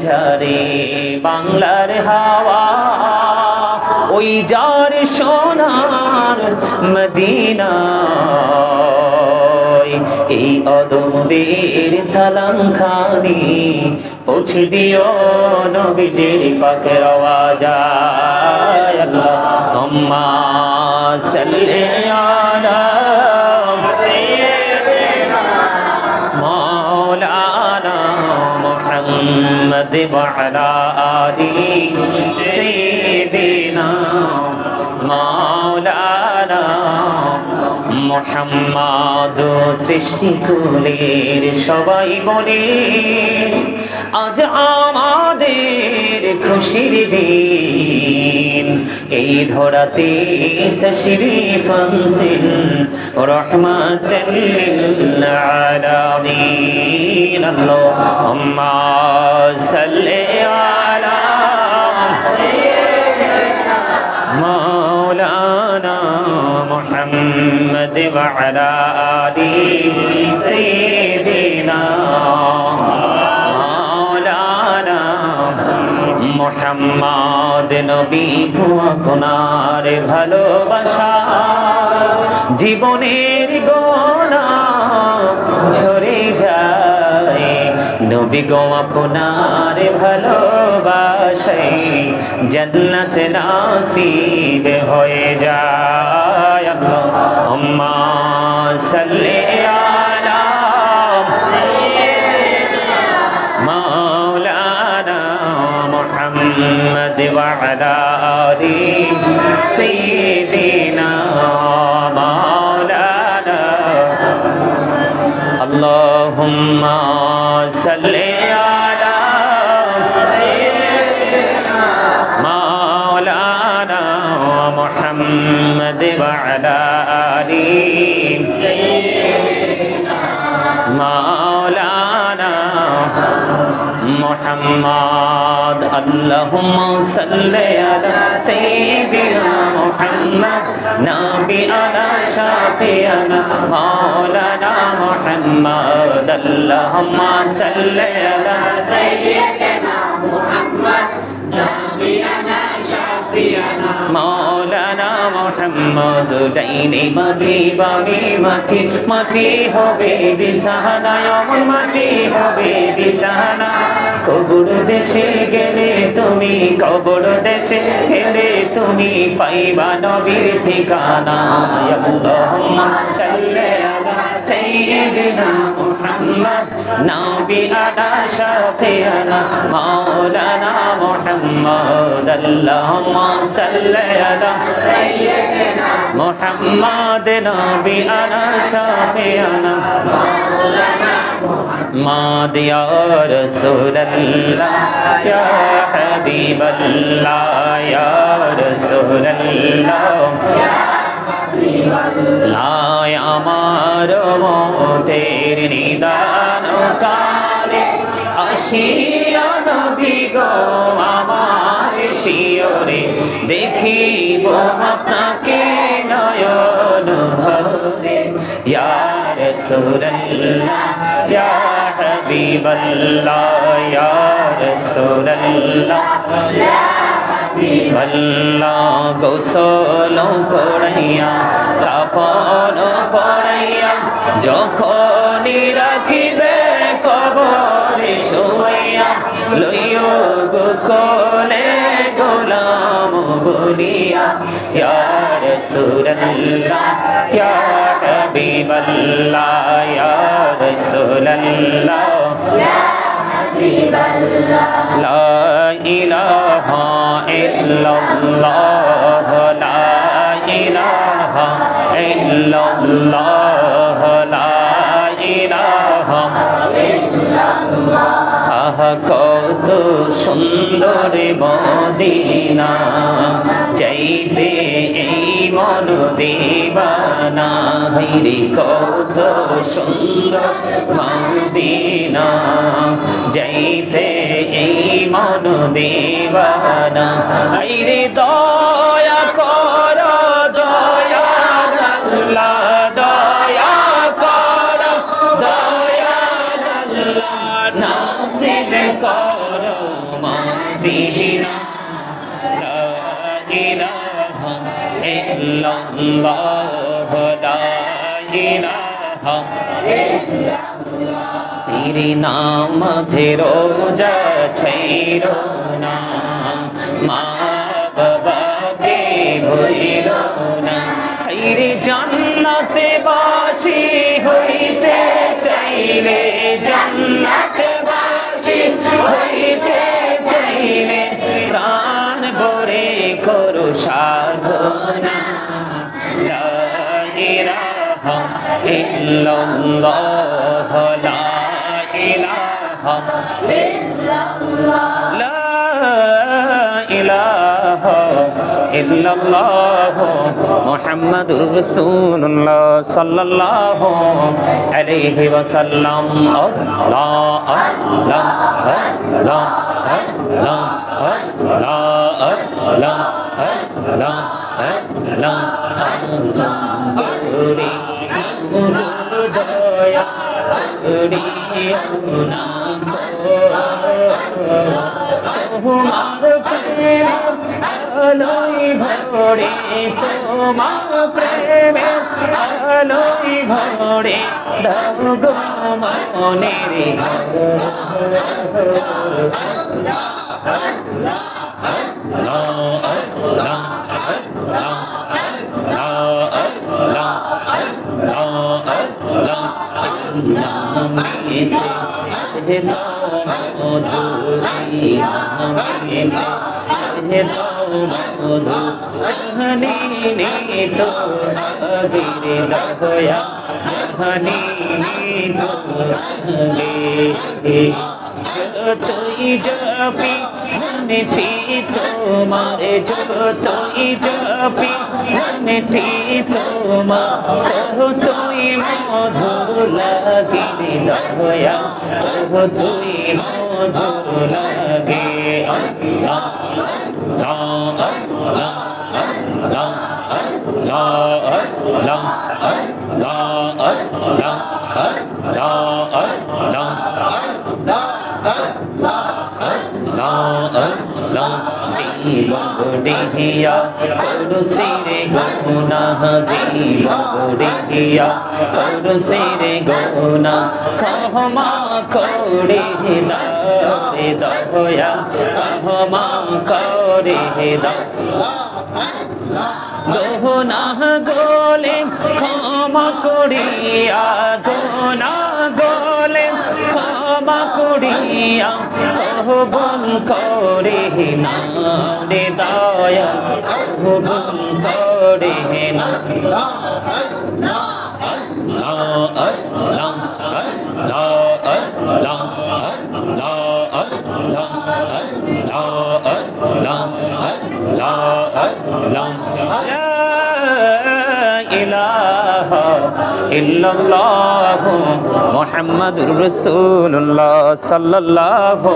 ঝরে বাংলার হাওয়া ওই যার সোনার মদিনা এই অদমদের সালাম খানি পৌঁছে দিও নবীজির পাকের আওয়াজ আল্লাহুম্মা সাল্লি আলা মাওলানা মুহাম্মদ ওয়া আলা আলি সাইয়্যিদিনা মাওলানা মুহাম্মদ সৃষ্টিকুলের সবাই বলে আজ আমাদের খুশির দিন এই ধরাতে তশরীফ আনছেন রাহমাতাল লিল আলামিন আল্লাহুম্মা সাল্লি আলা মাওলানা মুহাম্মদ ওয়া আলা আলি সাইয়্যিদিনা মাওলানা মুহাম্মদ নবী গো আপনার ভালোবাসা জীবনের গোনা ঝরে যায় নবী গো আপনার ভালোবাসায় জান্নাত নাসিব হয়ে যায় আল্লাহুম্মা সাল্লি আলা মাওলানা মুহাম্মদ ওয়া আলা আলি সাইয়্যিদিনা মাওলানা আল্লাহুম্মা সাল্লি আলা মাওলানা মুহাম্মদ ওয়া আলা আলি মাওলানা মুহাম্মদ আল্লাহুম্মা সাল্লি আলা সাইয়্যিদিনা মুহাম্মদ নাবিয়ানা শাফিয়ানা মাওলানা মুহাম্মদ আল্লাহুম্মা সাল্লি আলা সাইয়্যিদিনা মুহাম্মদ নাবিয়ানা শাফিয়ানা মাওলানা মুহাম্মদ ডাইনে মাটি বামে মাটি মাটি হবে বিছানা এমন মাটি হবে বিছানা কবর দেশে গেলে তুমি কবর দেশে গেলে তুমি পাইবা নবীর ঠিকানা আল্লাহুম্মা সাল্লি আলা সাইয়্যিদিনা মুহাম্মদ নাবিয়ানা শাফিয়ানা মাওলানা মুহাম্মদ আল্লাহুম্মা সাল্লি আলা সাইয়্যিদিনা মুহাম্মদ নাবিয়ানা শাফিয়ানা মাওলানা মুহাম্মদ ইয়া রাসূলুল্লাহ ইয়া হাবিবাল্লাহ ইয়া রাসূলুল্লাহ ইয়া হাবিবাল্লাহ আমার মতের নিদান কালে আসিয়া নবী গো আমার শিয়রে দেখিব আপনাকে নয়ন ভরে ইয়া রাসূলুল্লাহ ইয়া হাবিবাল্লাহ ইয়া রাসূলুল্লাহ ইয়া হাবিবাল্লাহ গোসল করাইয়া কাফন পরাইয়া যখনই রাখিবে কবরে শুইয়া লইও গো কোলে গোলাম বলিয়া ইয়া রাসূলুল্লাহ ইয়া হাবিবাল্লাহ ইয়া রাসূলুল্লাহ ইয়া হাবিবাল্লাহ লা ইলাহা ইল্লাল্লাহ লা ইলাহা ইল্লাল্লাহ লা ইলাহা ইল্লাল্লাহ আহা কত সুন্দর মদিনা চাইতে এই মন দিবানা হইরে কত সুন্দর মদিনা যাইতে এই মন দিবানা হইরে দয়া কর দয়াল আল্লাহ দয়া কর দয়াল আল্লাহ নাসিব কর ইল্লাল্লাহ লা ইলাহা তেরি নামাজে রোজা ছাইরো না মা বাবাকে ভুলিও না হাইরে জান্নাতে বাসী হইতে চাইলে জান্নাতে বাসী হইতে চাইলে প্রাণ ভরে করো সাধনা লা ইলাহা ইল্লাল্লাহ লা ইলাহা ইল্লাল্লাহ লা ইলাহা ইল্লাল্লাহ মুহাম্মাদুর রাসূলুল্লাহ সাল্লাল্লাহু আলাইহি ওয়াসাল্লাম আল্লাহ আল্লাহ আল্লাহ আল্লাহ আল্লাহ আল্লাহ আল্লাহ আল্লাহ দয়া করিও না তোমার প্রেম আলোয় ভরে তোমার প্রেমে আলোয় ভরে দাও গো মনের যতই জপি মনটি তোমার যতই জপি মনটি তোমার তুই মধুর লাগে দয়া তুই মধুর লাগে আল্লাহ আল্লাহ আল্লাহ আল্লাহ আল্লাহ আল্লাহ জীবড়িয়া করুসিরে গুনাহ জীবড়িয়া করুসিরে গুনাহ ক্ষমা করে দাও রে দয়া ক্ষমা করে দাও গুনাহ গোলে ক্ষমা করিয়া গুনাহ গোলে ক্ষমা করিয়া কবুল করে না রে দয়া কবুল করে না ইল্লাল্লাহু মুহাম্মাদুর রাসূলুল্লাহ সাল্লাল্লাহু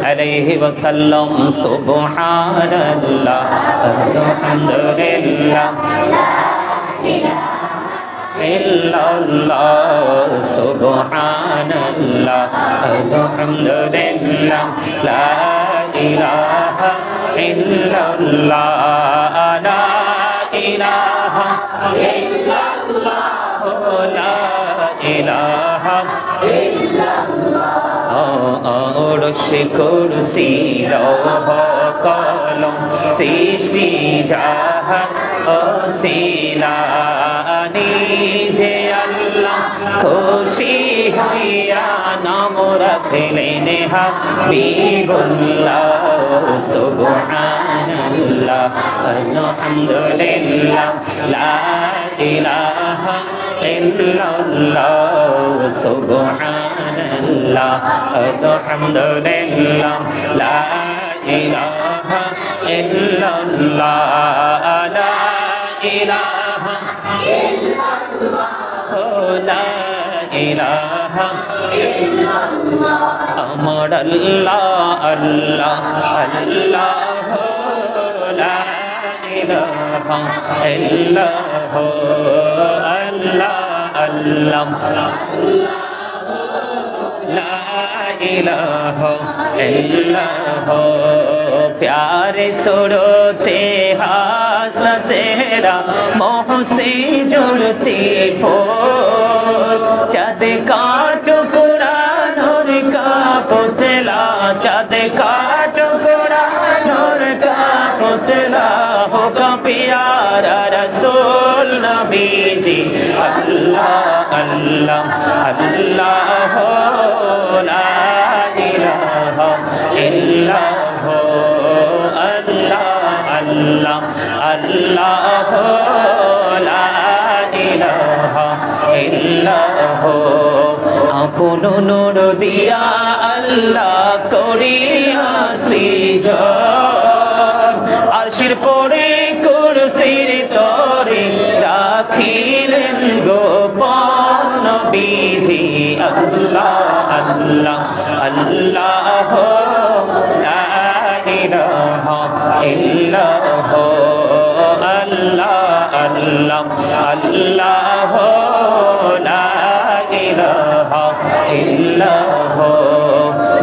আলাইহি ওয়াসাল্লাম সুবহানাল্লাহ আলহামদুলিল্লাহ লা ইলাহা ইল্লাল্লাহ সুবহানাল্লাহ আলহামদুলিল্লাহ লা ইলাহা ইল্লাল্লাহ লা ইলাহা ইল্লাল্লাহ লা ইলাহা ইল্লাল্লাহ আরশ কুরসি লৌহ কলম সৃষ্টি জাহান অসিলানি যে আল্লাহ খুশি হইয়া নাম রাখলেন হাবিবুল্লাহ সুবহানাল্লাহ আলহামদুলিল্লাহ লা ইলাহা ইল্লাল্লাহ সুবহানাল্লাহ আলহামদুলিল্লাহ লা ইলাহা ইল্লাল্লাহ লা ইলাহা ইল্লাল্লাহ লা ইলাহা ইল্লাল্লাহ আমার আল্লাহ আল্লাহ আল্লাহ লা ইলাহা ইল্লাল্লাহ আল্লাহ আল্লাহ লা ইলাহা ইল্লাল্লাহ प्यारे सुरते हा रास्ता सेरा मोह से जुड़ती फूल चाँद का टुकड़ा नूर का पुतला चाँद का टुकड़ा नूर का पुतला होगा प्यारा रसूल नबी जी अल्लाह अल्लाह अल्लाह ला इलाहा इल्लल्लाह अल्लाह अल्लाह अल्लाह ला इलाहा इल्लल्लाह আপন নূর দিয়া আল্লাহ করিয়া সৃজন আরশির পরে কুরসির তরে রাখিলেন গোপন নবীজি আল্লাহ আল্লাহ আল্লাহ লা ইলাহা ইল্লাল্লাহ আল্লাহ আল্লাহ আল্লাহ লা ইলাহা ইল্লাল্লাহ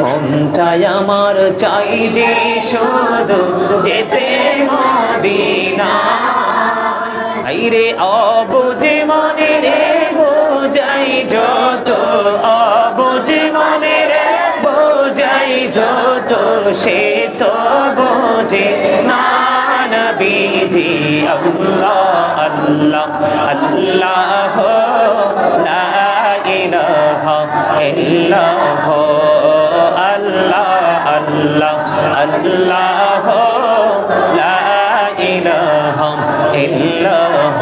মনটাই আমার চাই যে শুধু যেতে মদিনা আইরে অবুঝে মনে রে বোঝাই যত অবুঝে মনে রে বোঝাই যত সে তো বোঝে না নবীজি আল্লাহ আল্লাহ আল্লাহ লা ইলাহা ইল্লাল্লাহ আল্লাহ আল্লাহ আল্লাহ লা ইলাহা ইল্লাল্লাহ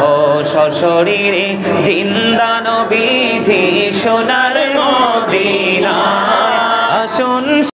সশরীরে জিন্দা নবীজি সোনা